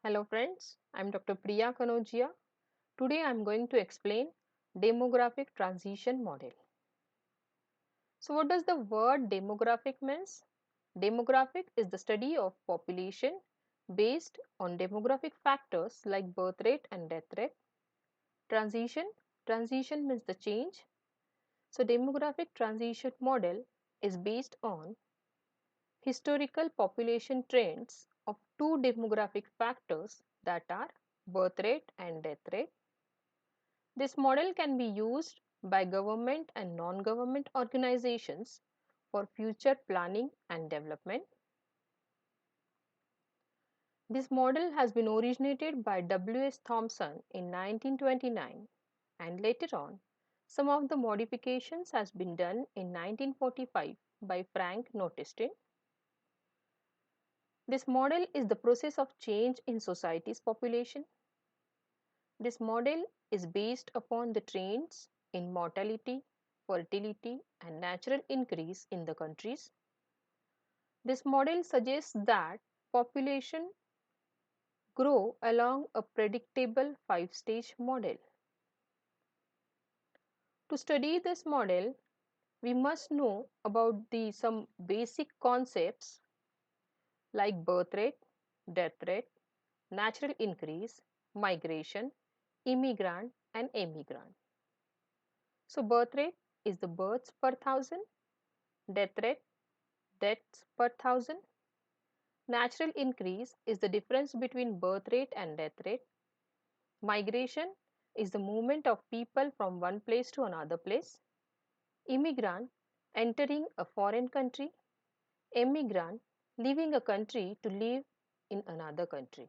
Hello friends, I am Dr. Priya Kanojia. Today I am going to explain demographic transition model. So what does the word demographic means? Demographic is the study of population based on demographic factors like birth rate and death rate. Transition, transition means the change. So demographic transition model is based on historical population trends of two demographic factors that are birth rate and death rate. This model can be used by government and non-government organizations for future planning and development. This model has been originated by W.S. Thompson in 1929 and later on some of the modifications has been done in 1945 by Frank Notenstein. This model is the process of change in society's population. This model is based upon the trends in mortality, fertility, and natural increase in the countries. This model suggests that population grow along a predictable five-stage model. To study this model, we must know about some basic concepts like birth rate, death rate, natural increase, migration, immigrant, and emigrant. So birth rate is the births per thousand, death rate, deaths per thousand. Natural increase is the difference between birth rate and death rate. Migration is the movement of people from one place to another place. Immigrant entering a foreign country. Emigrant leaving a country to live in another country.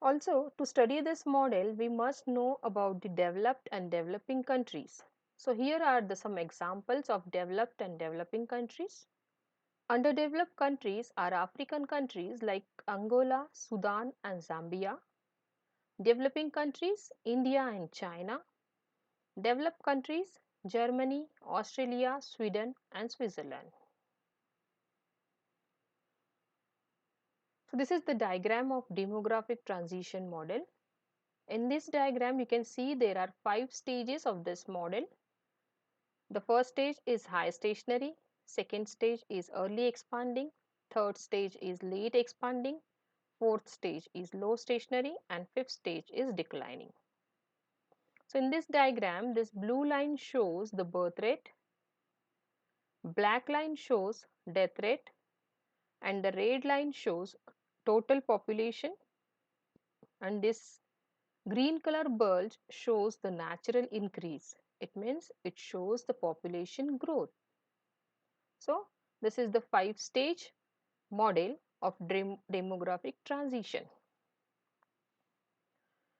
Also, to study this model, we must know about the developed and developing countries. So, here are some examples of developed and developing countries. Underdeveloped countries are African countries like Angola, Sudan, and Zambia. Developing countries, India and China. Developed countries, Germany, Australia, Sweden, and Switzerland. So, this is the diagram of demographic transition model. In this diagram, you can see there are 5 stages of this model. The first stage is high stationary, second stage is early expanding, third stage is late expanding, fourth stage is low stationary, and fifth stage is declining. So in this diagram, this blue line shows the birth rate, black line shows death rate, and the red line shows total population, and this green color bulge shows the natural increase. It means it shows the population growth. So this is the 5-stage model of demographic transition.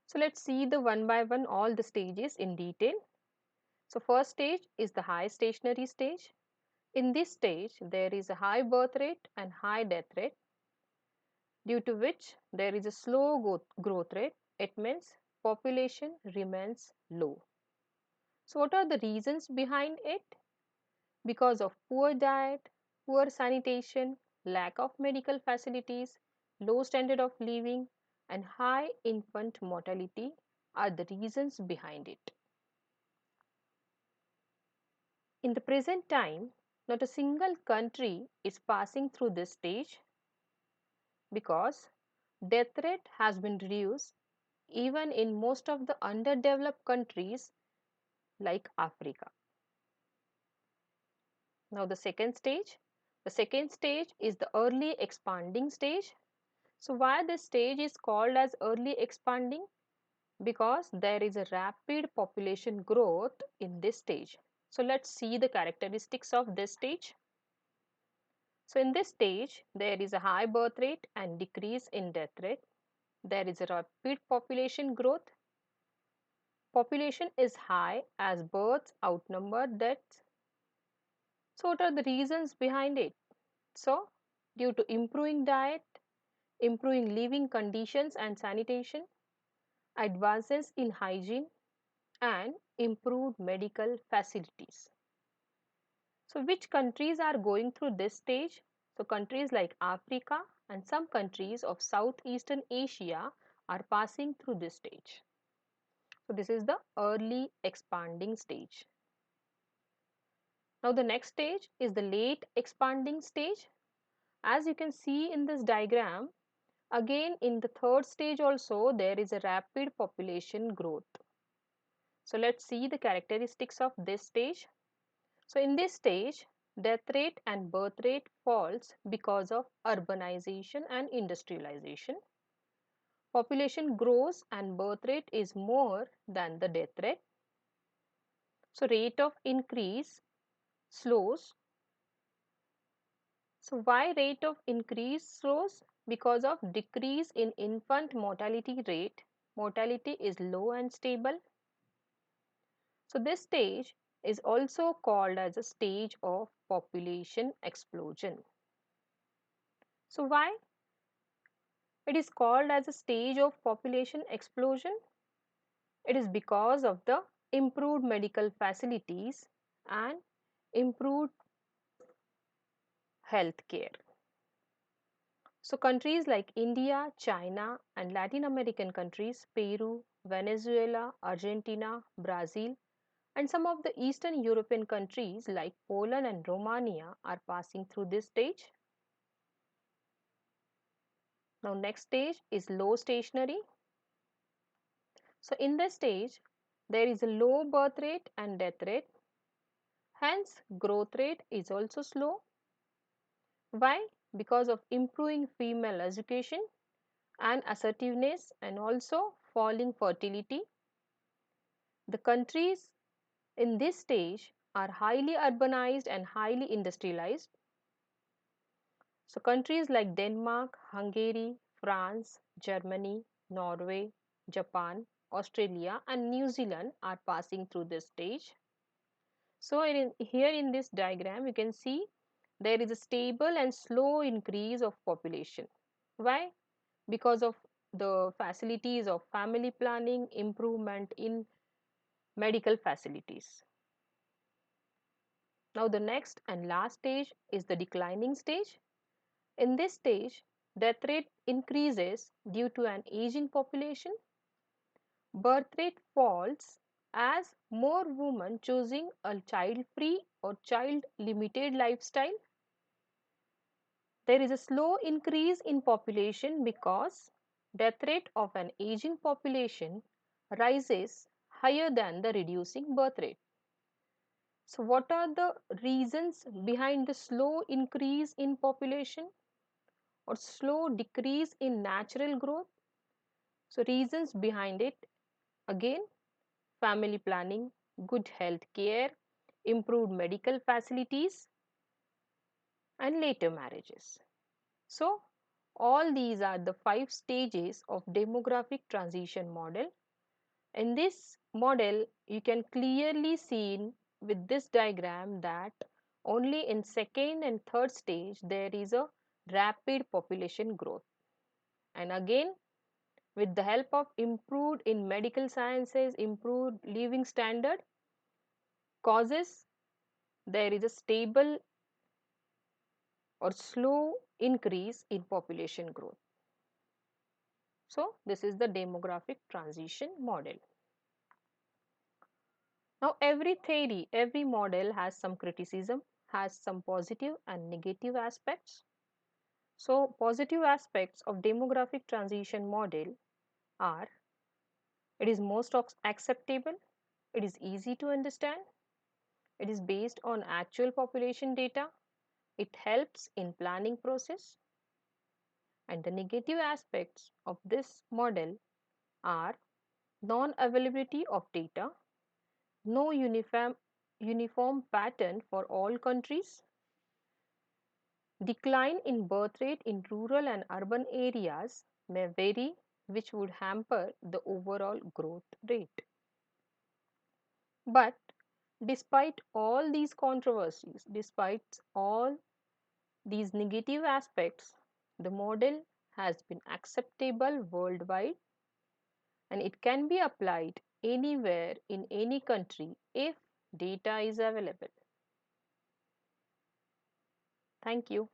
So let's see the one by one all the stages in detail. So first stage is the high stationary stage. In this stage, there is a high birth rate and high death rate, due to which there is a slow growth rate. It means population remains low. So what are the reasons behind it? Because of poor diet, poor sanitation, lack of medical facilities, low standard of living, and high infant mortality are the reasons behind it. In the present time, not a single country is passing through this stage because death rate has been reduced even in most of the underdeveloped countries like Africa. Now the second stage. The second stage is the early expanding stage. So why this stage is called as early expanding? Because there is a rapid population growth in this stage. So let's see the characteristics of this stage. So in this stage, there is a high birth rate and decrease in death rate. There is a rapid population growth. Population is high as births outnumber deaths. So what are the reasons behind it? So due to improving diet, improving living conditions and sanitation, advances in hygiene, and improved medical facilities. So which countries are going through this stage? So countries like Africa and some countries of Southeastern Asia are passing through this stage. So this is the early expanding stage. Now the next stage is the late expanding stage. As you can see in this diagram, again in the third stage also there is a rapid population growth. So let's see the characteristics of this stage. So in this stage, death rate and birth rate falls because of urbanization and industrialization. Population grows and birth rate is more than the death rate. So rate of increase slows. So why rate of increase slows? Because of decrease in infant mortality rate. Mortality is low and stable. So this stage is also called as a stage of population explosion. So why it is called as a stage of population explosion? It is because of the improved medical facilities and improved health care. So countries like India, China and Latin American countries, Peru, Venezuela, Argentina, Brazil and some of the Eastern European countries like Poland and Romania are passing through this stage. Now next stage is low stationary. So in this stage, there is a low birth rate and death rate. Hence, growth rate is also slow. Why? Because of improving female education and assertiveness and also falling fertility. The countries in this stage are highly urbanized and highly industrialized. So countries like Denmark, Hungary, France, Germany, Norway, Japan, Australia and New Zealand are passing through this stage. So here in this diagram you can see there is a stable and slow increase of population. Why? Because of the facilities of family planning, improvement in medical facilities. Now the next and last stage is the declining stage. In this stage, death rate increases due to an aging population. Birth rate falls as more women choosing a child-free or child-limited lifestyle. There is a slow increase in population because death rate of an aging population rises higher than the reducing birth rate. So what are the reasons behind the slow increase in population or slow decrease in natural growth? So reasons behind it, again, family planning, good health care, improved medical facilities and later marriages. So all these are the 5 stages of demographic transition model. In this model, you can clearly see with this diagram that only in second and third stage there is a rapid population growth. And again, with the help of improved in medical sciences, improved living standard causes there is a stable or slow increase in population growth. So this is the demographic transition model. Now every theory, every model has some criticism, has some positive and negative aspects. So positive aspects of demographic transition model are it is most acceptable, it is easy to understand, it is based on actual population data, it helps in planning process. And the negative aspects of this model are non-availability of data, no uniform pattern for all countries, decline in birth rate in rural and urban areas may vary, which would hamper the overall growth rate. But despite all these controversies, despite all these negative aspects, the model has been acceptable worldwide and it can be applied anywhere in any country if data is available. Thank you.